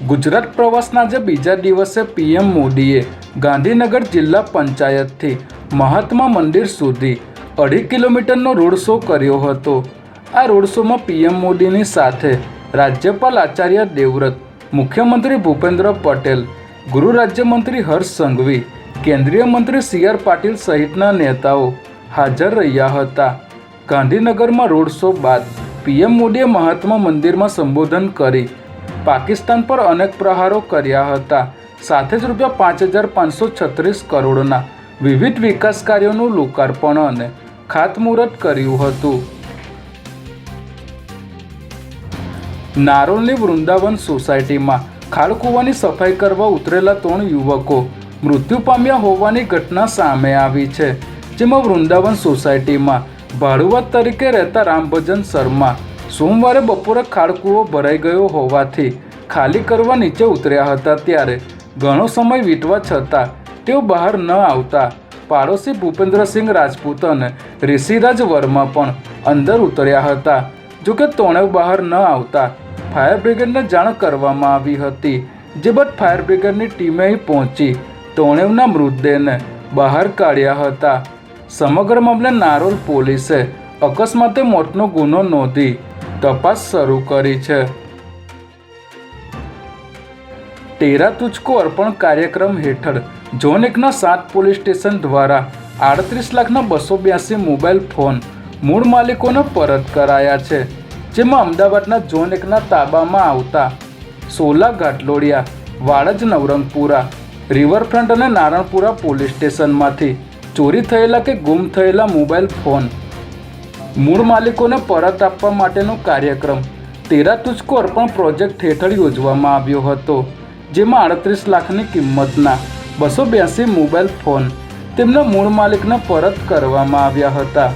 ગુજરાત પ્રવાસના જે બીજા દિવસે પીએમ મોદીએ ગાંધીનગર જિલ્લા પંચાયતથી મહાત્મા મંદિર સુધી 2.5 કિલોમીટરનો રોડ શો કર્યો હતો। આ રોડ શોમાં પીએમ મોદીની સાથે રાજ્યપાલ આચાર્ય દેવવ્રત, મુખ્યમંત્રી ભૂપેન્દ્ર પટેલ, ગૃહ રાજ્યમંત્રી હર્ષ સંઘવી, કેન્દ્રીય મંત્રી સી.આર. પાટીલ સહિતના નેતાઓ હાજર રહ્યા હતા। ગાંધીનગરમાં રોડ શો બાદ પીએમ મોદીએ મહાત્મા મંદિરમાં સંબોધન કરી પાકિસ્તાન પર અનેક પ્રહારો કર્યા હતા। સાથે જ ₹5,536 કરોડના વિવિધ વિકાસ કાર્યોનું લોકાર્પણ અને ખાતમુહૂર્ત કર્યું હતું। નારોલની વૃંદાવન સોસાયટીમાં ખાળકૂવાની સફાઈ કરવા ઉતરેલા 3 યુવકો મૃત્યુ પામ્યા હોવાની ઘટના સામે આવી છે। જેમાં વૃંદાવન સોસાયટીમાં ભાડુઆત તરીકે રહેતા રામભજન શર્મા સોમવારે બપોરે ખાળકૂવો ભરાઈ ગયો હોવાથી ખાલી કરવા નીચે ઉતર્યા હતા। ત્યારે ઘણો સમય વીતવા છતાં તેઓ બહાર ન આવતા પાડોશી ભૂપેન્દ્રસિંહ રાજપૂત અને ઋષિરાજ વર્મા પણ અંદર ઉતર્યા હતા। જોકે ત્રણેય બહાર ન આવતા ફાયર બ્રિગેડને જાણ કરવામાં આવી હતી। જે બાદ ફાયર બ્રિગેડની ટીમે અહીં પહોંચી ત્રણેયના મૃતદેહને બહાર કાઢ્યા હતા। સમગ્ર મામલે નારોલ પોલીસે અકસ્માતે મોતનો ગુનો નોંધી તપાસ શરૂ કરી છે। તેરા તુજકો અર્પણ કાર્યક્રમ હેઠળ ઝોન 1ના 7 પોલીસ સ્ટેશન દ્વારા 38,282 મોબાઈલ ફોન મૂળ માલિકોને પરત કરાયા છે। જેમાં અમદાવાદના ઝોન 1ના તાબામાં આવતા સોલા ઘાટલોડિયા, વાડજ નવરંગપુરા, રિવરફ્રન્ટ અને નારણપુરા પોલીસ સ્ટેશનમાંથી ચોરી થયેલા કે ગુમ થયેલા મોબાઈલ ફોન મૂળ માલિકોને પરત આપવા માટેનો કાર્યક્રમ તેરા તુજકો અર્પણ પ્રોજેક્ટ હેઠળ યોજવામાં આવ્યો હતો। જેમાં 38 લાખની કિંમતના 282 મોબાઈલ ફોન તેમના મૂળ માલિકને પરત કરવામાં આવ્યા હતા।